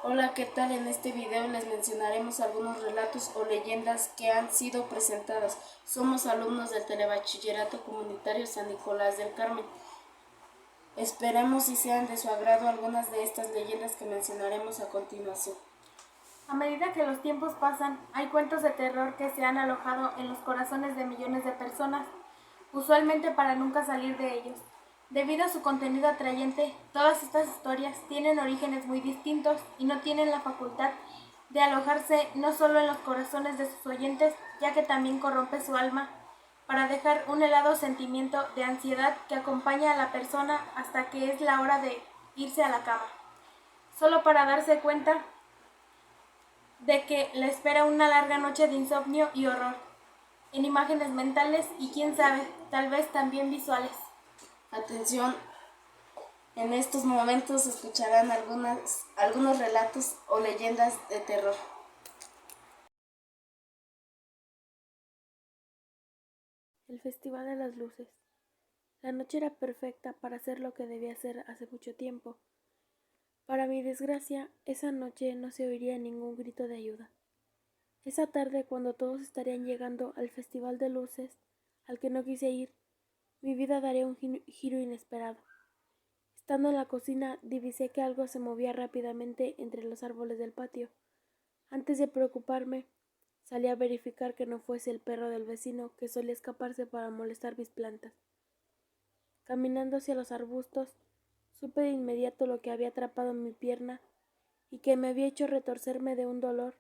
Hola, ¿qué tal? En este video les mencionaremos algunos relatos o leyendas que han sido presentadas. Somos alumnos del Telebachillerato Comunitario San Nicolás del Carmen. Esperemos y sean de su agrado algunas de estas leyendas que mencionaremos a continuación. A medida que los tiempos pasan, hay cuentos de terror que se han alojado en los corazones de millones de personas, usualmente para nunca salir de ellos. Debido a su contenido atrayente, todas estas historias tienen orígenes muy distintos y no tienen la facultad de alojarse no solo en los corazones de sus oyentes, ya que también corrompe su alma, para dejar un helado sentimiento de ansiedad que acompaña a la persona hasta que es la hora de irse a la cama, solo para darse cuenta de que le espera una larga noche de insomnio y horror, en imágenes mentales y quién sabe, tal vez también visuales. Atención, en estos momentos escucharán algunos relatos o leyendas de terror. El Festival de las Luces. La noche era perfecta para hacer lo que debía hacer hace mucho tiempo. Para mi desgracia, esa noche no se oiría ningún grito de ayuda. Esa tarde, cuando todos estarían llegando al Festival de Luces, al que no quise ir, mi vida daría un giro inesperado. Estando en la cocina, divisé que algo se movía rápidamente entre los árboles del patio. Antes de preocuparme, salí a verificar que no fuese el perro del vecino que solía escaparse para molestar mis plantas. Caminando hacia los arbustos, supe de inmediato lo que había atrapado mi pierna y que me había hecho retorcerme de un dolor.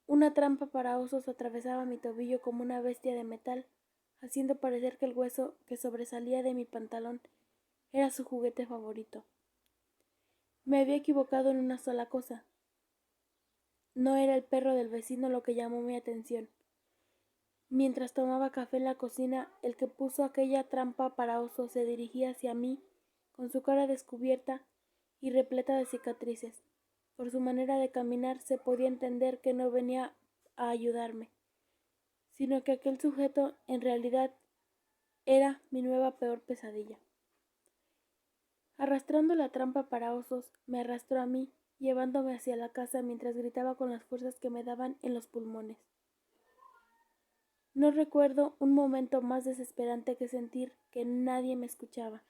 Una trampa para osos atravesaba mi tobillo como una bestia de metal, haciendo parecer que el hueso que sobresalía de mi pantalón era su juguete favorito. Me había equivocado en una sola cosa. No era el perro del vecino lo que llamó mi atención. Mientras tomaba café en la cocina, el que puso aquella trampa para oso se dirigía hacia mí, con su cara descubierta y repleta de cicatrices. Por su manera de caminar se podía entender que no venía a ayudarme, sino que aquel sujeto en realidad era mi nueva peor pesadilla. Arrastrando la trampa para osos, me arrastró a mí, llevándome hacia la casa mientras gritaba con las fuerzas que me daban en los pulmones. No recuerdo un momento más desesperante que sentir que nadie me escuchaba.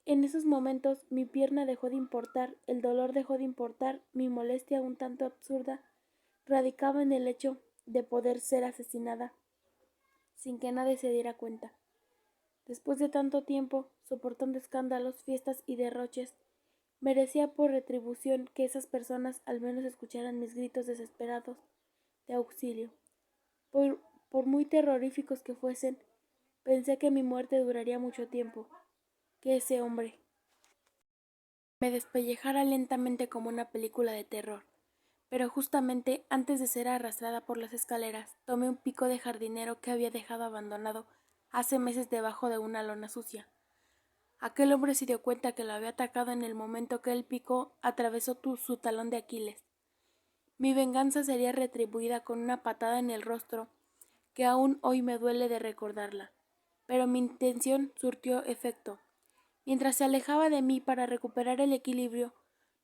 En esos momentos mi pierna dejó de importar, el dolor dejó de importar, mi molestia un tanto absurda radicaba en el hecho de poder ser asesinada sin que nadie se diera cuenta. Después de tanto tiempo, soportando escándalos, fiestas y derroches, merecía por retribución que esas personas al menos escucharan mis gritos desesperados de auxilio. Por muy terroríficos que fuesen, pensé que mi muerte duraría mucho tiempo, que ese hombre me despellejara lentamente como una película de terror. Pero justamente antes de ser arrastrada por las escaleras, tomé un pico de jardinero que había dejado abandonado hace meses debajo de una lona sucia. Aquel hombre se dio cuenta que lo había atacado en el momento que el pico atravesó su talón de Aquiles. Mi venganza sería retribuida con una patada en el rostro que aún hoy me duele de recordarla. Pero mi intención surtió efecto. Mientras se alejaba de mí para recuperar el equilibrio,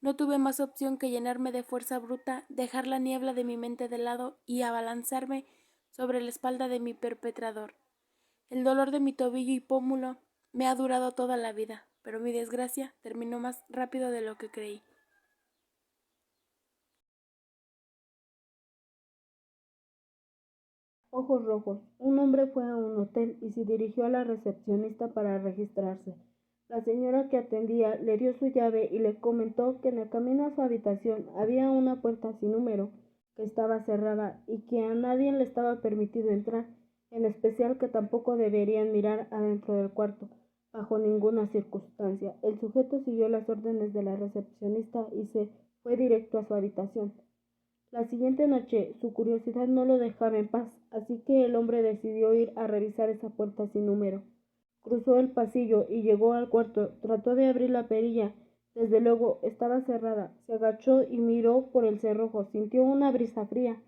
no tuve más opción que llenarme de fuerza bruta, dejar la niebla de mi mente de lado y abalanzarme sobre la espalda de mi perpetrador. El dolor de mi tobillo y pómulo me ha durado toda la vida, pero mi desgracia terminó más rápido de lo que creí. Ojos rojos. Un hombre fue a un hotel y se dirigió a la recepcionista para registrarse. La señora que atendía le dio su llave y le comentó que en el camino a su habitación había una puerta sin número que estaba cerrada y que a nadie le estaba permitido entrar, en especial que tampoco deberían mirar adentro del cuarto, bajo ninguna circunstancia. El sujeto siguió las órdenes de la recepcionista y se fue directo a su habitación. La siguiente noche su curiosidad no lo dejaba en paz, así que el hombre decidió ir a revisar esa puerta sin número. Cruzó el pasillo y llegó al cuarto. Trató de abrir la perilla. Desde luego estaba cerrada. Se agachó y miró por el cerrojo. Sintió una brisa fría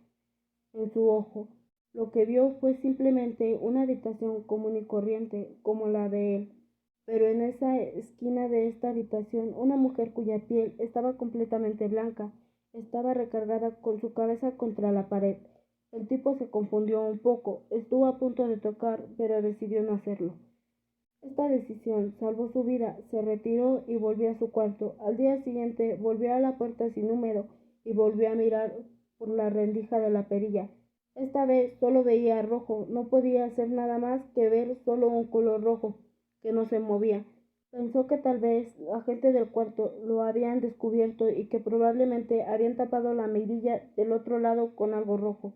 en su ojo. Lo que vio fue simplemente una habitación común y corriente, como la de él. pero en esa esquina de esta habitación una mujer cuya piel estaba completamente blanca estaba recargada con su cabeza contra la pared. El tipo se confundió un poco, estuvo a punto de tocar, pero decidió no hacerlo. Esta decisión salvó su vida, se retiró y volvió a su cuarto. Al día siguiente volvió a la puerta sin número y volvió a mirar por la rendija de la perilla. Esta vez solo veía rojo, no podía hacer nada más que ver solo un color rojo, que no se movía. Pensó que tal vez la gente del cuarto lo habían descubierto y que probablemente habían tapado la mirilla del otro lado con algo rojo.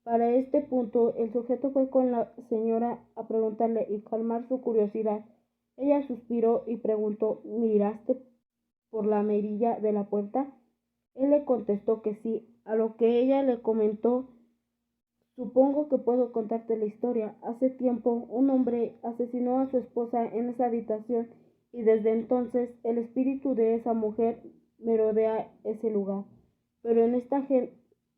Para este punto, el sujeto fue con la señora a preguntarle y calmar su curiosidad. Ella suspiró y preguntó: ¿Miraste por la mirilla de la puerta? Él le contestó que sí, a lo que ella le comentó: supongo que puedo contarte la historia. Hace tiempo un hombre asesinó a su esposa en esa habitación y desde entonces el espíritu de esa mujer merodea ese lugar. Pero,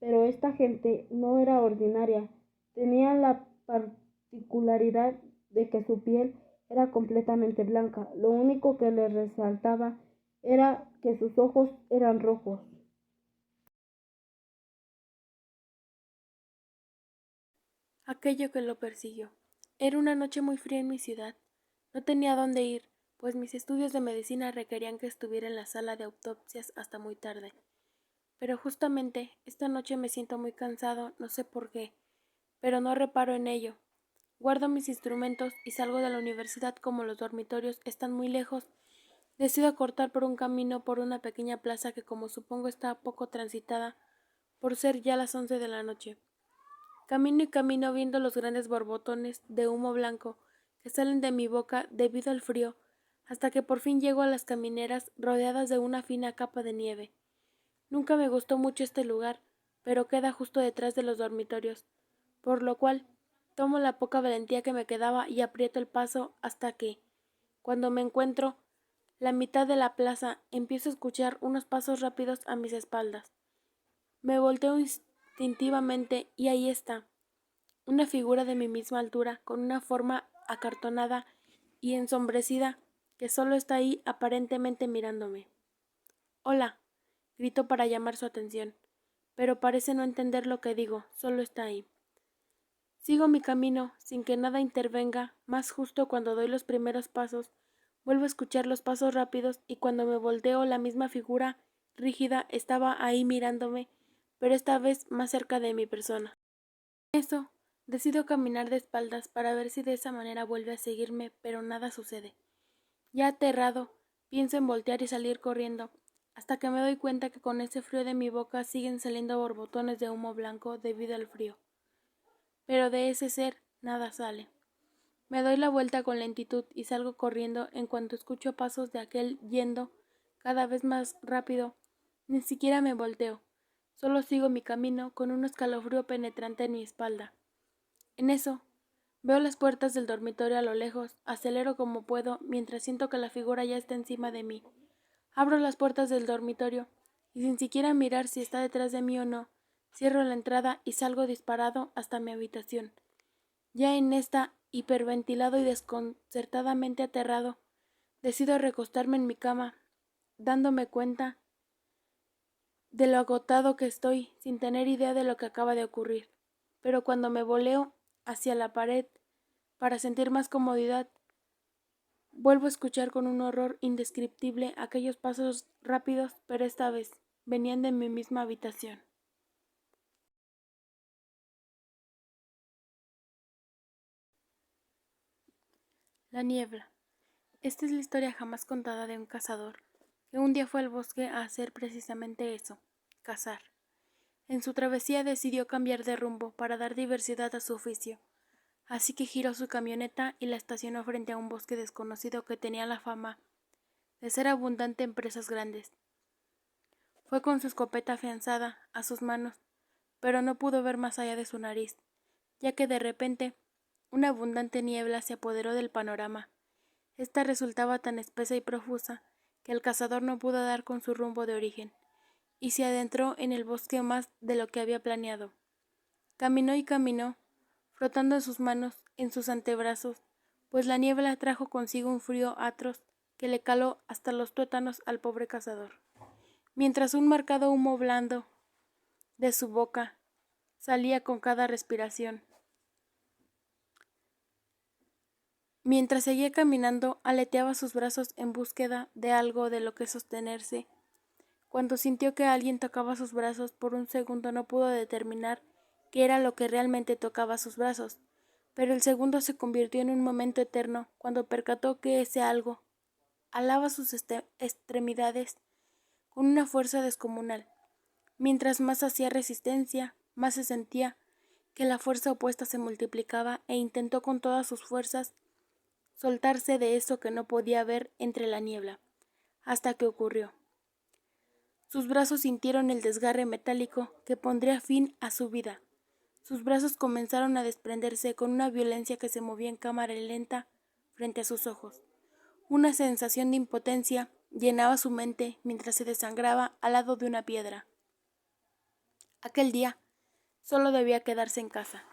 pero esta gente no era ordinaria. Tenía la particularidad de que su piel era completamente blanca. Lo único que le resaltaba era que sus ojos eran rojos. Aquello que lo persiguió. Era una noche muy fría en mi ciudad. No tenía dónde ir, pues mis estudios de medicina requerían que estuviera en la sala de autopsias hasta muy tarde. Pero justamente esta noche me siento muy cansado, no sé por qué, pero no reparo en ello. Guardo mis instrumentos y salgo de la universidad. Como los dormitorios están muy lejos, decido cortar por un camino por una pequeña plaza que, como supongo, está poco transitada por ser ya las 11 de la noche. Camino y camino viendo los grandes borbotones de humo blanco que salen de mi boca debido al frío, hasta que por fin llego a las camineras rodeadas de una fina capa de nieve. Nunca me gustó mucho este lugar, pero queda justo detrás de los dormitorios, por lo cual tomo la poca valentía que me quedaba y aprieto el paso hasta que, cuando me encuentro la mitad de la plaza, empiezo a escuchar unos pasos rápidos a mis espaldas. Me volteo instintivamente y ahí está, una figura de mi misma altura, con una forma acartonada y ensombrecida, que solo está ahí aparentemente mirándome. «Hola», grito para llamar su atención, pero parece no entender lo que digo, solo está ahí. Sigo mi camino, sin que nada intervenga, más justo cuando doy los primeros pasos, vuelvo a escuchar los pasos rápidos y cuando me volteo la misma figura rígida estaba ahí mirándome, pero esta vez más cerca de mi persona. Eso, decido caminar de espaldas para ver si de esa manera vuelve a seguirme, pero nada sucede. Ya aterrado, pienso en voltear y salir corriendo, hasta que me doy cuenta que con ese frío de mi boca siguen saliendo borbotones de humo blanco debido al frío. Pero de ese ser nada sale. Me doy la vuelta con lentitud y salgo corriendo en cuanto escucho pasos de aquel yendo cada vez más rápido. Ni siquiera me volteo, solo sigo mi camino con un escalofrío penetrante en mi espalda. En eso, veo las puertas del dormitorio a lo lejos, acelero como puedo mientras siento que la figura ya está encima de mí. Abro las puertas del dormitorio y sin siquiera mirar si está detrás de mí o no, cierro la entrada y salgo disparado hasta mi habitación. Ya en esta, hiperventilado y desconcertadamente aterrado, decido recostarme en mi cama, dándome cuenta de lo agotado que estoy, sin tener idea de lo que acaba de ocurrir. Pero cuando me voleo hacia la pared para sentir más comodidad, vuelvo a escuchar con un horror indescriptible aquellos pasos rápidos, pero esta vez venían de mi misma habitación. La niebla. Esta es la historia jamás contada de un cazador que un día fue al bosque a hacer precisamente eso, cazar. En su travesía decidió cambiar de rumbo para dar diversidad a su oficio, así que giró su camioneta y la estacionó frente a un bosque desconocido que tenía la fama de ser abundante en presas grandes. Fue con su escopeta afianzada a sus manos, pero no pudo ver más allá de su nariz, ya que de repente una abundante niebla se apoderó del panorama. Esta resultaba tan espesa y profusa que el cazador no pudo dar con su rumbo de origen, y se adentró en el bosque más de lo que había planeado. Caminó y caminó, frotando sus manos en sus antebrazos, pues la niebla trajo consigo un frío atroz que le caló hasta los tuétanos al pobre cazador. Mientras un marcado humo blando de su boca salía con cada respiración. Mientras seguía caminando, aleteaba sus brazos en búsqueda de algo de lo que sostenerse. Cuando sintió que alguien tocaba sus brazos, por un segundo no pudo determinar qué era lo que realmente tocaba sus brazos, pero el segundo se convirtió en un momento eterno cuando percató que ese algo alaba sus extremidades con una fuerza descomunal. Mientras más hacía resistencia, más se sentía que la fuerza opuesta se multiplicaba e intentó con todas sus fuerzas soltarse de eso que no podía ver entre la niebla, hasta que ocurrió. Sus brazos sintieron el desgarre metálico que pondría fin a su vida. Sus brazos comenzaron a desprenderse con una violencia que se movía en cámara lenta frente a sus ojos. Una sensación de impotencia llenaba su mente mientras se desangraba al lado de una piedra. Aquel día solo debía quedarse en casa.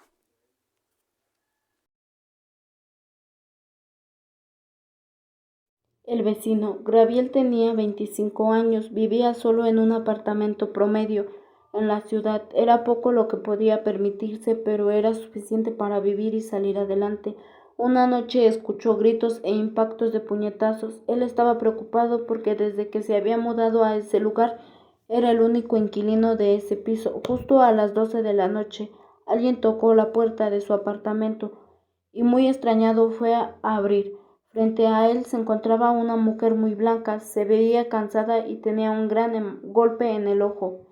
El vecino, Gabriel, tenía 25 años, vivía solo en un apartamento promedio en la ciudad. Era poco lo que podía permitirse, pero era suficiente para vivir y salir adelante. Una noche escuchó gritos e impactos de puñetazos. Él estaba preocupado porque desde que se había mudado a ese lugar era el único inquilino de ese piso. Justo a las 12 de la noche, alguien tocó la puerta de su apartamento y muy extrañado fue a abrir. Frente a él se encontraba una mujer muy blanca, se veía cansada y tenía un gran golpe en el ojo,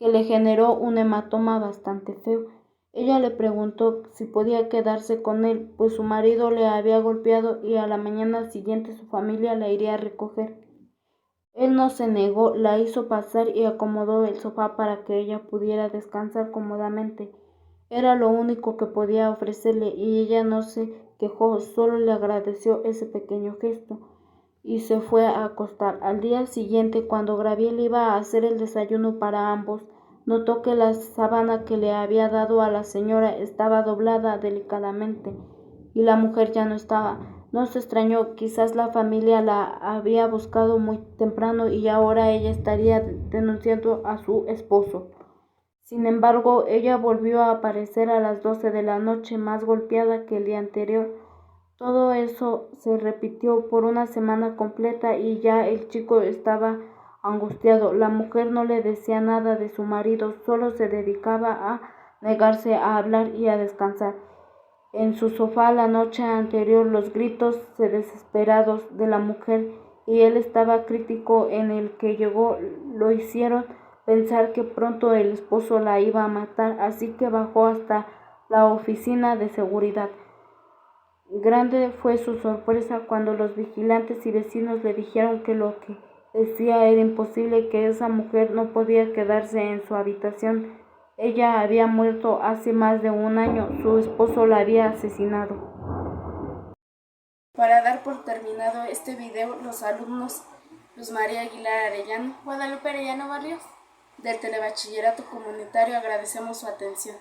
que le generó un hematoma bastante feo. Ella le preguntó si podía quedarse con él, pues su marido le había golpeado y a la mañana siguiente su familia la iría a recoger. Él no se negó, la hizo pasar y acomodó el sofá para que ella pudiera descansar cómodamente. Era lo único que podía ofrecerle y ella no se quejó, solo le agradeció ese pequeño gesto y se fue a acostar. Al día siguiente, cuando Gabriel iba a hacer el desayuno para ambos, notó que la sábana que le había dado a la señora estaba doblada delicadamente y la mujer ya no estaba. No se extrañó, quizás la familia la había buscado muy temprano y ahora ella estaría denunciando a su esposo. Sin embargo, ella volvió a aparecer a las 12 de la noche, más golpeada que el día anterior. Todo eso se repitió por una semana completa y ya el chico estaba angustiado. La mujer no le decía nada de su marido, solo se dedicaba a negarse a hablar y a descansar. En su sofá la noche anterior los gritos desesperados de la mujer y él estaba crítico en el que llegó lo hicieron pensar que pronto el esposo la iba a matar, así que bajó hasta la oficina de seguridad. Grande fue su sorpresa cuando los vigilantes y vecinos le dijeron que lo que decía era imposible, que esa mujer no podía quedarse en su habitación. Ella había muerto hace más de un año, su esposo la había asesinado. Para dar por terminado este video, los alumnos Luz María Aguilar Arellano, Guadalupe Arellano Barrios, del Telebachillerato Comunitario, agradecemos su atención.